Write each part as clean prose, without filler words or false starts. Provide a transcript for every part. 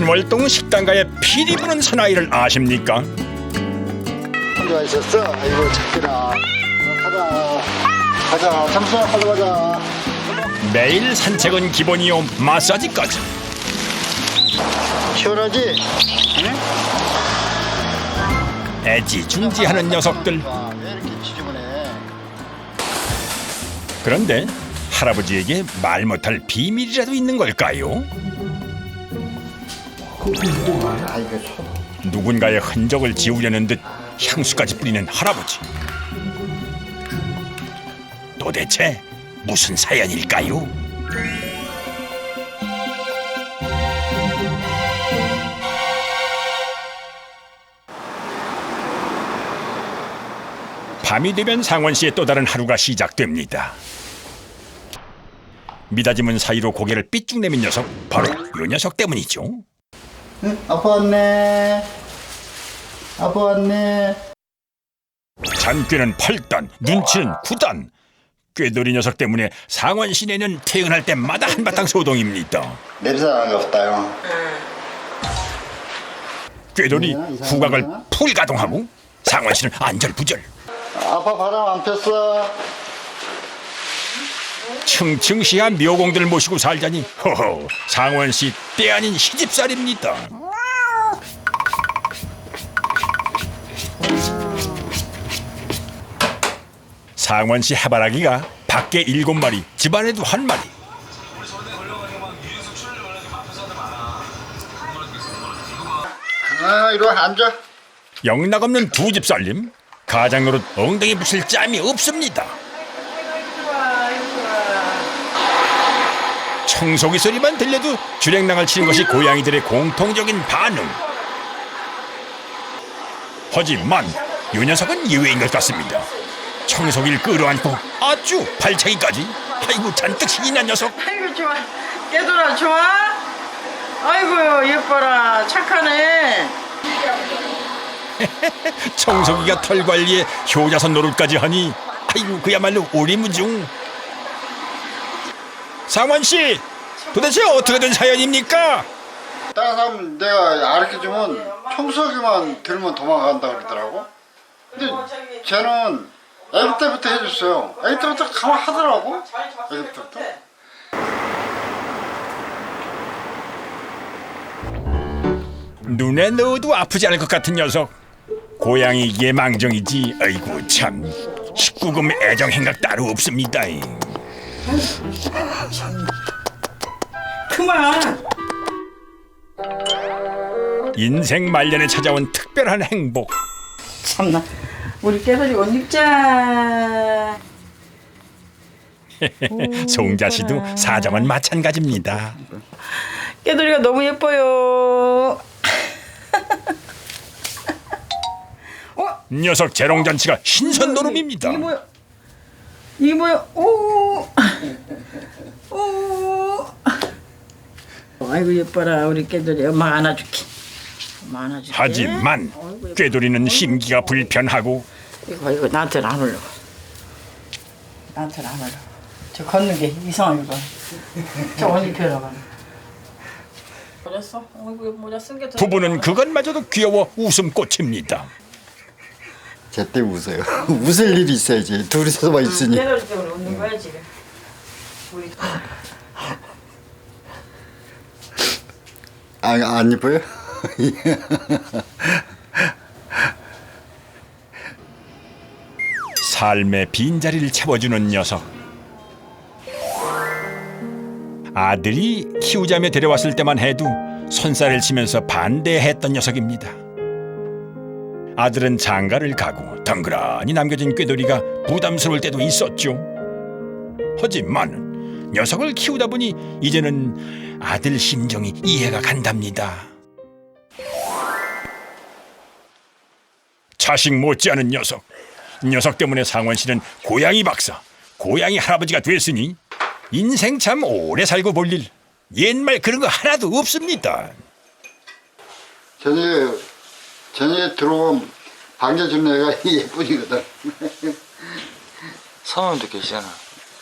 신월동 식당가의 피리 부는 사나이를 아십니까? 혼자 있었어? 아이고 착해라. 가자 잠시만 가자. 매일 산책은 기본이요 마사지까지. 시원하지? 응? 애지중지하는 녀석들. 왜 이렇게 지저분해? 그런데 할아버지에게 말 못할 비밀이라도 있는 걸까요? 아 이거 누군가의 흔적을 지우려는 듯 향수까지 뿌리는 할아버지. 도대체 무슨 사연일까요? 밤이 되면 상원 씨의 또 다른 하루가 시작됩니다. 미닫이문 사이로 고개를 삐쭉 내민 녀석, 바로 이 녀석 때문이죠. 응? 아빠 왔네. 아빠 왔네. 잔꾀는 8단, 눈치는 9단. 꾀돌이 녀석 때문에 상원 시내는 퇴근할 때마다 한바탕 소동입니다. 냄새 나는 것 같다요. 꾀돌이 이상하나? 후각을 풀 가동하고 상원 씨는 안절부절. 아빠 바람 안 폈어? 층층시한 묘공들을 모시고 살자니 허허 상원 씨 때 아닌 시집살입니다. 상원 씨 해바라기가 밖에 7마리, 집안에도 1마리. 아 이리 와 앉아. 영락없는 두 집 살림. 가장노릇 엉덩이 붙일 짬이 없습니다. 청소기 소리만 들려도 주랭랑을 치는 것이 고양이들의 공통적인 반응. 하지만 이 녀석은 예외인 것 같습니다. 청소기를 끌어안고 아주 발차기까지. 아이고 잔뜩 신이 난 녀석. 아이고 좋아. 깨돌아 좋아? 아이고 예뻐라 착하네. 청소기가 털 관리에 효자선 노릇까지 하니 아이고 그야말로 오리무중. 상원 씨, 도대체 어떻게 된 사연입니까? 다른 사람 내가 가르쳐주면 청소기만 들면 도망간다 그러더라고. 근데 쟤는 애기 때부터 해줬어요. 애기 때부터 가만 하더라고. 애기 때부터. 눈에 넣어도 아프지 않을 것 같은 녀석. 고양이기에 망정이지. 아이고 참 19금 애정 행각 따로 없습니다. 그만. 인생 말년에 찾아온 특별한 행복. 참나 우리 깨돌이 옷 입자. 송자 씨도 사정은 마찬가지입니다. 깨돌이가 너무 예뻐요. 녀석 재롱잔치가 신선노름입니다. 이게 뭐야? 이게 뭐야? 오. 오. 아이고 예뻐라 우리 깨돌이. 엄마 안아줄게. 엄마 안아줄게. 하지만 꾀돌이는 심기가 불편하고 이거 나한테는 안 올려. 나한테는 안 올려. 저 걷는 게 이상하게 봐. 저 옷 입혀라. 모자 모자 쓴 게 더. 부부는 그것마저도 귀여워 웃음꽃입니다. 쟤 때문에 웃어요. 웃을 일이 있어야지. 둘이서만 있으니. 깨돌이 때문에 웃는 거야 지금. 우리. 안 이뻐요? 삶의 빈자리를 채워주는 녀석. 아들이 키우자며 데려왔을 때만 해도 손살을 치면서 반대했던 녀석입니다. 아들은 장가를 가고 덩그러니 남겨진 꾀돌이가 부담스러울 때도 있었죠. 하지만 녀석을 키우다 보니 이제는 아들 심정이 이해가 간답니다. 자식 못지않은 녀석. 녀석 때문에 상원 씨는 고양이 박사, 고양이 할아버지가 됐으니 인생 참 오래 살고 볼 일, 옛말 그런 거 하나도 없습니다. 저녁에 들어오면 반겨주는 애가 예쁜이거든. 사모님도 계시잖아.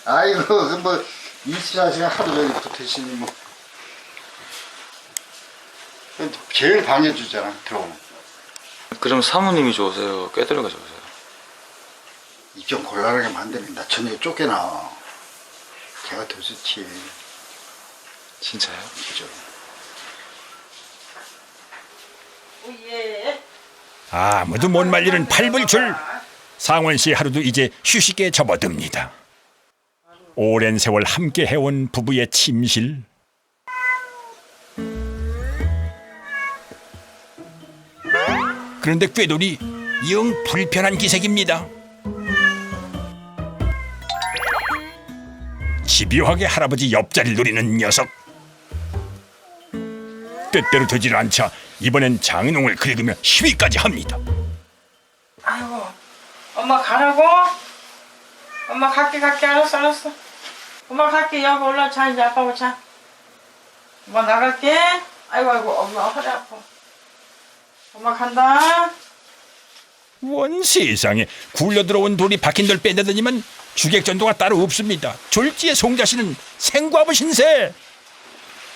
아이고 그 뭐 24시간 하루 종일 붙으시니 뭐. 제일 방해주잖아 들어오면. 그럼 사모님이 좋으세요? 꾀돌이가 좋으세요? 좀 곤란하게 만드는다. 저녁에 쫓겨나. 걔가 더 좋지. 진짜요? 진짜. 아무도 못 말리는 팔불출. 상원 씨 하루도 이제 휴식에 접어듭니다. 오랜 세월 함께 해온 부부의 침실. 그런데 꾀돌이 영 불편한 기색입니다. 집요하게 할아버지 옆자리를 노리는 녀석. 뜻대로 되질 않자 이번엔 장롱을 긁으며 시위까지 합니다. 아이고, 엄마 가라고? 엄마 갈게 알았어. 엄마 갈게. 여기 올라 자. 이제 아빠하고 자. 엄마 나갈게. 아이고 엄마 허리 아파. 엄마 간다. 원 세상에 굴려 들어온 돌이 박힌 돌 빼내더니만 주객전도가 따로 없습니다. 졸지의 송자씨는 생과부 신세.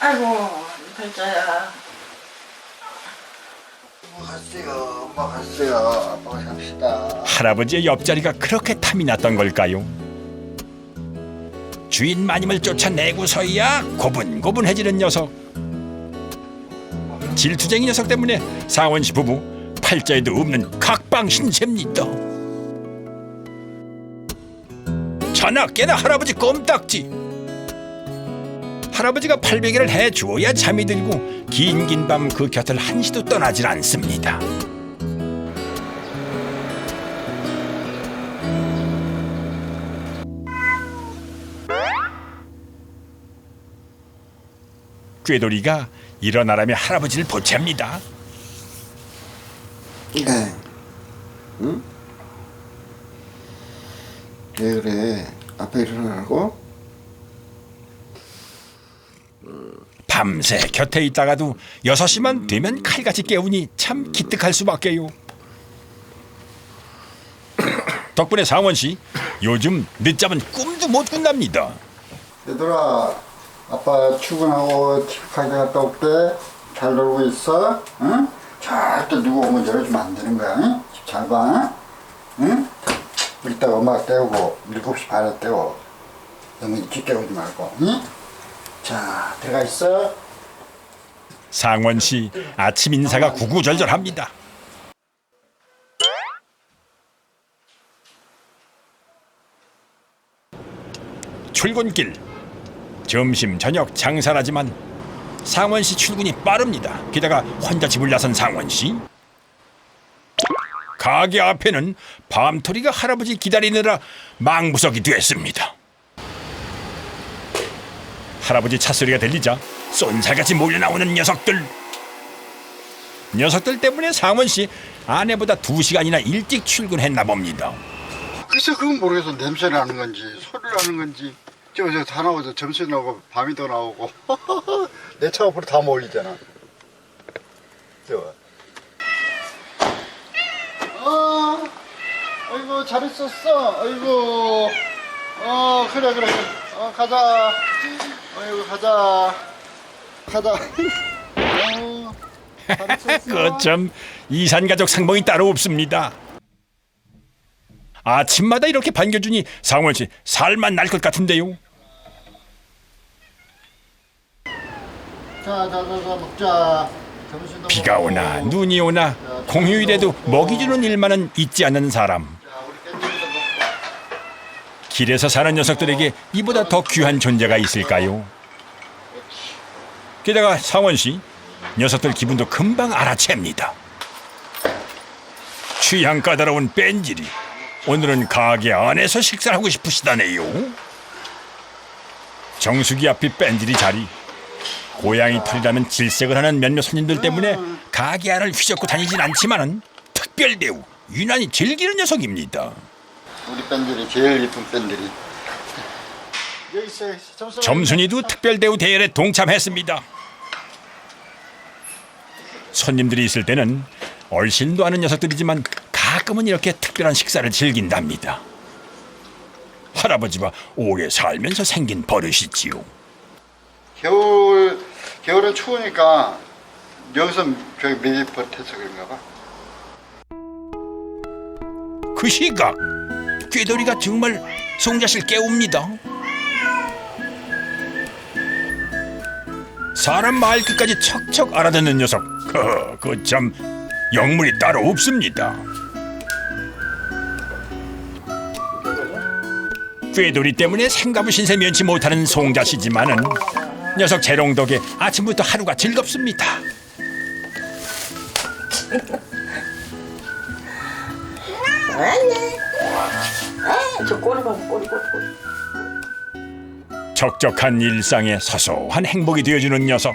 아이고 별자야. 엄마 갔어요. 아빠가 잡시다. 할아버지의 옆자리가 그렇게 탐이 났던 걸까요? 주인 마님을 쫓아내고서야 고분고분해지는 녀석. 질투쟁이 녀석 때문에 상원씨 부부 팔자에도 없는 각방 신세입니다. 자나깨나 할아버지 껌딱지. 할아버지가 800일을 해주어야 잠이 들고 긴긴 밤 그 곁을 한시도 떠나질 않습니다. 꾀돌이가 일어나라며 할아버지를 보채합니다. 네. 응? 왜 그래? 아빠 일어나라고? 밤새 곁에 있다가도 6시만 되면 칼같이 깨우니 참 기특할 수밖에요. 덕분에 상원씨 요즘 늦잠은 꿈도 못 꾼답니다. 얘들아, 아빠 출근하고 집까지 갔다 올게. 잘 놀고 있어? 응? 절대 누구 오면 열어주면 안 되는 거야. 응? 잘 봐. 응? 이따가 엄마가 깨우고 7시 반에 깨워. 너무 일찍 깨우지 말고. 응? 자, 들어가 있어. 상원씨 아침 인사가 구구절절합니다. 출근길. 점심 저녁 장사라지만 상원씨 출근이 빠릅니다. 게다가 혼자 집을 나선 상원씨. 가게 앞에는 밤토리가 할아버지 기다리느라 망부석이 됐습니다. 할아버지 찻소리가 들리자 쏜살같이 몰려나오는 녀석들. 녀석들 때문에 상원씨 아내보다 2시간이나 일찍 출근했나 봅니다. 글쎄 그건 모르겠어. 냄새 나는 건지 소리 나는 건지. 저 다 나오죠. 점심 나오고 밤이도 나오고. 내 차 앞으로 다 몰리잖아. 아이고 잘 있었어. 아이고. 그래. 가자. 아이고 가자. 그참 이산가족 상봉이 따로 없습니다. 아침마다 이렇게 반겨주니 상원씨 살만 날 것 같은데요. 자 먹자. 점심도 비가 먹고. 오나 눈이 오나 공휴일에도 먹이 주는 일만은 잊지 않는 사람. 길에서 사는 녀석들에게 이보다 더 귀한 존재가 있을까요? 게다가 상원씨 녀석들 기분도 금방 알아챕니다. 취향 까다로운 뺀질이 오늘은 가게 안에서 식사를 하고 싶으시다네요. 정수기 앞이 뺀질이 자리. 고양이 털이라는 질색을 하는 몇몇 손님들 때문에 가게 안을 휘젓고 다니진 않지만은 특별 대우 유난히 즐기는 녀석입니다. 우리 밴들이 제일 예쁜 밴들이. 여기 있어. 점순이도 특별 대우 대열에 동참했습니다. 손님들이 있을 때는 얼씬도 않은 녀석들이지만 가끔은 이렇게 특별한 식사를 즐긴답니다. 할아버지와 오래 살면서 생긴 버릇이지요. 겨울은 추우니까 여기서 저기 매집버텨서 그런가 봐. 그 시각 꾀돌이가 정말 송자씨를 깨웁니다. 사람 말 끝까지 척척 알아듣는 녀석. 그 참 영물이 따로 없습니다. 꾀돌이 때문에 생가부 신세 면치 못하는 송자씨지만은 녀석 재롱 덕에 아침부터 하루가 즐겁습니다. 저 꼬리 봐, 꼬리. 적적한 일상에 소소한 행복이 되어주는 녀석.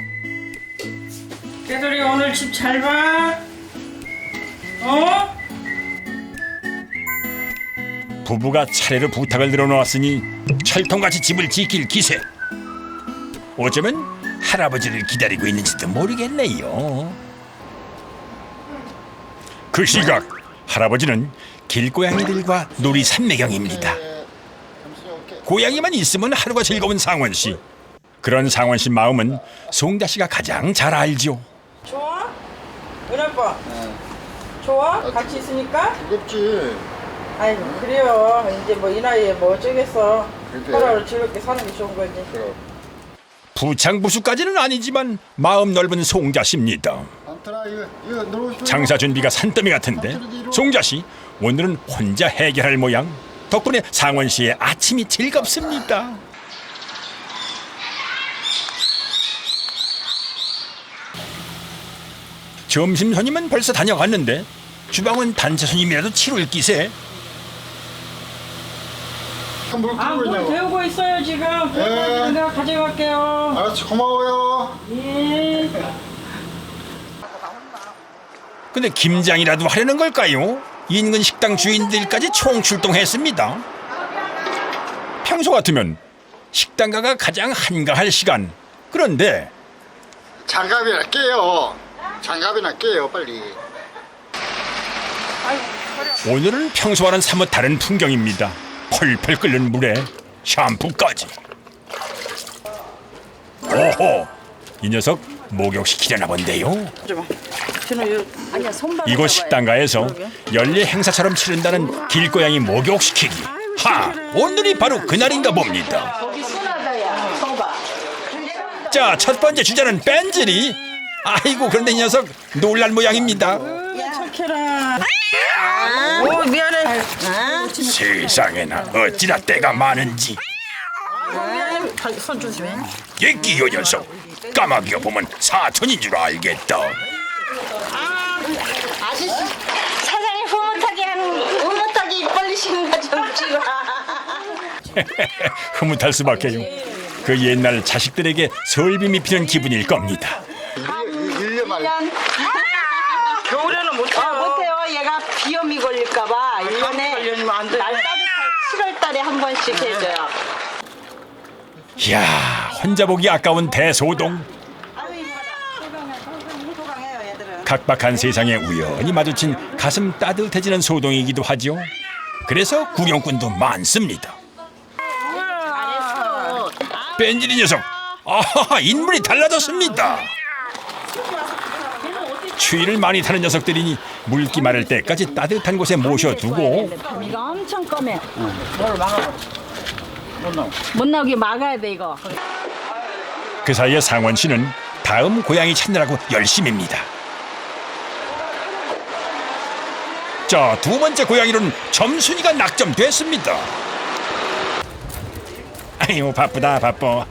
깨돌이 오늘 집 잘 봐. 어? 부부가 차례로 부탁을 늘어놓았으니 철통같이 집을 지킬 기세. 어쩌면 할아버지를 기다리고 있는지도 모르겠네요. 그 시각 할아버지는 길고양이들과 놀이 산매경입니다. 고양이만 있으면 하루가 즐거운 상원씨. 그런 상원씨 마음은 송자씨가 가장 잘 알죠. 좋아? 은아빠. 좋아? 같이 있으니까? 즐겁지. 아이고 그래요. 이제 뭐 이 나이에 뭐 어쩌겠어. 그래. 하루하루 즐겁게 사는 게 좋은 거지. 그럼. 부창부수까지는 아니지만 마음 넓은 송자씨입니다. 안트나 이거 놀고 싶어. 장사 준비가 산더미 같은데 송자씨 오늘은 혼자 해결할 모양. 덕분에 상원씨의 아침이 즐겁습니다. 점심 손님은 벌써 다녀갔는데 주방은 단체 손님이라도 치룰 기세. 물 아, 끓고 물 있냐고. 데우고 있어요 지금. 네. 내가 가져갈게요. 알았지, 고마워요. 예. 근데 김장이라도 하려는 걸까요? 인근 식당 주인들까지 총출동했습니다. 평소 같으면 식당가가 가장 한가할 시간. 그런데 장갑이나 깨요. 장갑이나 깨요, 빨리. 오늘은 평소와는 사뭇 다른 풍경입니다. 펄펄 끓는 물에 샴푸까지. 오호, 이 녀석 목욕시키려나 본데요. 이곳 식당가에서 연례 행사처럼 치른다는 길고양이 목욕시키기. 하, 오늘이 바로 그날인가 봅니다. 자, 첫 번째 주자는 뺀질이. 아이고, 그런데 이 녀석 놀랄 모양입니다. 착해라. 오 미안해. 세상에나 어찌나 때가 많은지. 손 조심해. 예끼 요 녀석, 까마귀가 보면 사촌인 줄 알겠다. 아저씨 사장님 흐뭇하게 입 벌리시는 거 좀 찍어. 흐뭇할 수밖에요. 그 옛날 자식들에게 설빔이 피는 기분일 겁니다. 1년 만에. 겨울에는 못해요. 못해요. 얘가 비염이 걸릴까봐 1년에 걸리면 안 돼. 날 따뜻할 7월달에 한 번씩 해줘요. 이야, 혼자 보기 아까운 대소동. 각박한 세상에 우연히 마주친 가슴 따뜻해지는 소동이기도 하죠. 그래서 구경꾼도 많습니다. 뺀질이 녀석, 아하, 인물이 달라졌습니다. 추위를 많이 타는 녀석들이니 물기 마를 때까지 따뜻한 곳에 모셔두고 이거 엄청 검해. 못 나오게 막아야 돼 이거. 그 사이에 상원 씨는 다음 고양이 찾느라고 열심입니다. 자, 두 번째 고양이로는 점순이가 낙점됐습니다. 아유, 바쁘다 바빠.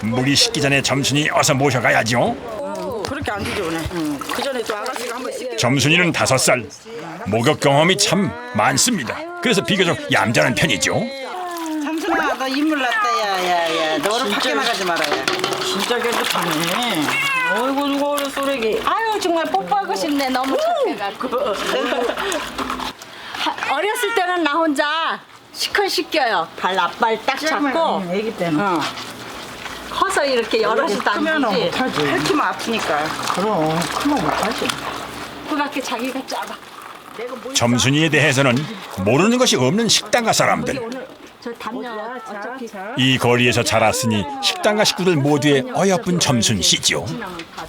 물이 식기 전에 점순이 어서 모셔가야죠. 그렇게 안 되죠 오늘. 그 전에 또 아가씨가 한번 씻겨. 점순이는 5살. 목욕 경험이 참 많습니다. 그래서 비교적 얌전한 편이죠. 삼순아 너 인물 났다 야야야 너를 밖에 나가지 말아야. 진짜 깨끗하네. 어이구 누가 그래 소래기. 아유 정말 뽀뽀하고 싶네. 너무 착해갖고. 어렸을 때는 나 혼자 시끌시껴요. 발 앞발 딱 잡고. 애기 때는. 어. 커서 이렇게 여럿이 크면은 다니지. 못하지. 핥히면 아프니까. 그럼 크면 못하지. 그밖에 자기가 짧아. 점순이에 대해서는 모르는 것이 없는 식당가 사람들. 오늘 저 담요 어차피 이 거리에서 자랐으니 식당가 식구들 모두의 어여쁜 점순 씨죠. 지나면 다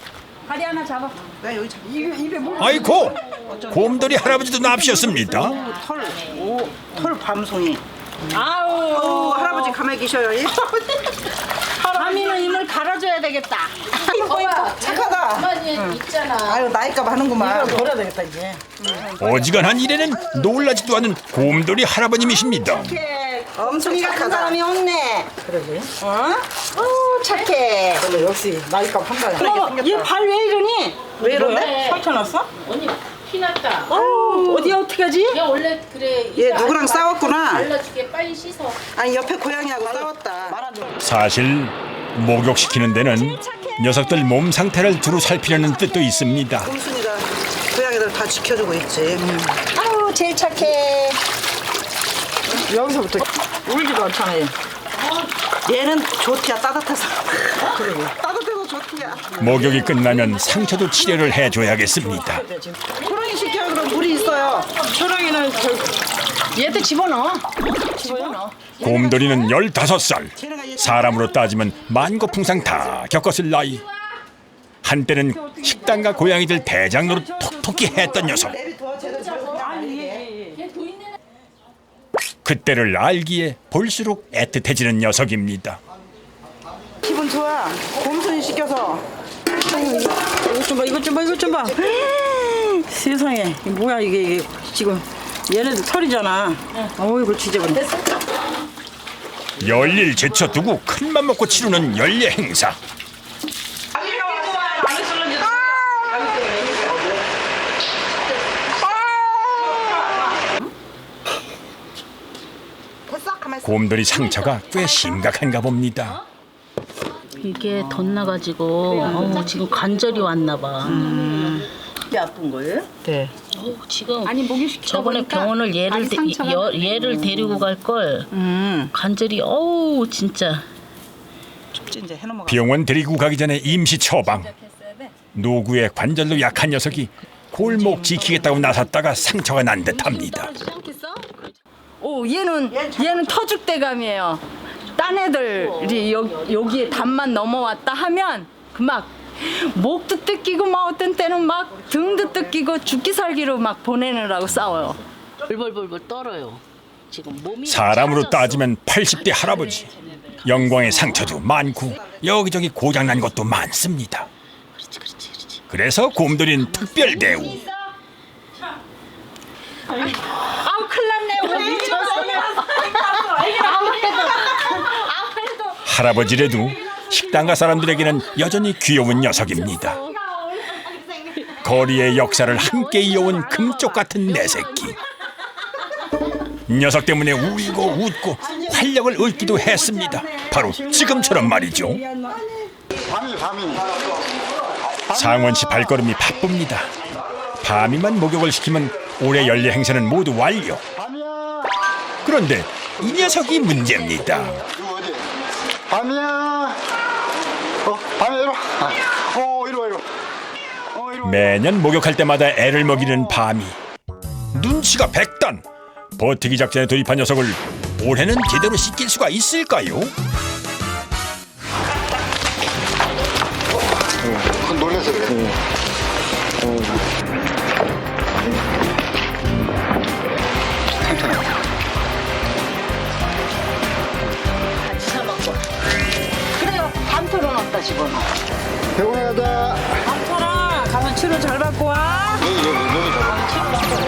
다리 하나 잡아. 나 여기 잡. 입에 물. 아이고, 곰돌이 할아버지도 납셨습니다. 털 밤송이. 아우. 할아버지 가만히 계셔요. 예? 밤이는 이물 갈아줘야 되겠다. 착하다. 가만히 있잖아. 아유 나이값 하는구만. 버려야 되겠다 이제. 어지간한 일에는 놀라지도 않은 곰돌이 할아버님이십니다. 엄청 착한 사람이 없네. 그러게. 어? 착해. 근데 역시 나이값 한다. 어머, 얘발 왜 이러니? 왜 이런데? 상처났어? 언니 피났다. 어디 어떻게 하지? 야 원래 그래. 얘 누구랑 싸웠구나. 발라줄게 빨리 씻어. 아니 옆에 고양이하고 싸웠다. 사실 목욕시키는 데는 녀석들 몸 상태를 두루 살피려는 뜻도 있습니다. 꼼순이가 고양이들 다 지켜주고 있지. 아우 제일 착해. 여기서부터 울지도 않잖아요. 얘는 좋티야 따뜻해서. 따뜻해서 좋티야. 목욕이 끝나면 상처도 치료를 해줘야겠습니다. 호랑이 시켜 그럼 물이 있어요. 초롱이는 얘도 집어넣어. 곰돌이는 15살. 사람으로 따지면 만고풍상 다 겪었을 나이. 한때는 식당과 고양이들 대장 노릇 톡톡히 했던 녀석. 그때를 알기에 볼수록 애틋해지는 녀석입니다. 기분 좋아. 곰순이 시켜서. 이것 좀 봐, 이것 좀 봐, 이것 좀 봐. 세상에, 이게 뭐야 이게 지금 얘네들 털이잖아. 어이구 지저분해. 열일 제쳐두고 큰맘 먹고 치르는 연례 행사. 곰돌이 상처가 꽤 심각한가 봅니다. 이게 덧나가지고 지금 관절이 왔나 봐. 이게 아픈 거예요? 네. 지금 아니 목욕시키다 저번에 보니까 병원을 다리 상처가 얘를 데리고 갈 걸. 관절이 진짜. 이제 해넘어가. 병원 데리고 가기 전에 임시 처방. 노구의 관절도 약한 녀석이 골목 지키겠다고 나섰다가 상처가 난 듯합니다. 얘는 터줏대감이에요. 딴 애들이 여기에 담만 넘어왔다 하면 그 막 목도 뜯기고 막 어떤 때는 막 등도 뜯기고 죽기 살기로 막 보내느라고 싸워요. 벌벌벌벌 떨어요. 지금 몸이 사람으로 따지면 80대 할아버지. 영광의 상처도 많고 여기저기 고장난 것도 많습니다. 그래서 곰돌이는 특별 대우. 아우 큰일 났네. 할아버지라도 식당가 사람들에게는 여전히 귀여운 녀석입니다. 거리의 역사를 함께 이어온 금쪽 같은 내 새끼. 녀석 때문에 울고 웃고 활력을 얻기도 했습니다. 바로 지금처럼 말이죠. 밤이. 상원 씨 발걸음이 바쁩니다. 밤이만 목욕을 시키면 올해 연례 행사는 모두 완료. 밤이야. 그런데 이 녀석이 문제입니다. 이거 어디? 밤이야. 밤이 이리 와. 이리 와. 이리 와. 매년 목욕할 때마다 애를 먹이는 밤이. 눈치가 백단. 버티기 작전에 돌입한 녀석을 올해는 제대로 씻길 수가 있을까요? 놀라서 그래. 그래요. 밤토론 없다 집어넣어. 병원에 가자. 밤토론 가서 치료 잘 받고 와. 여기 잡아.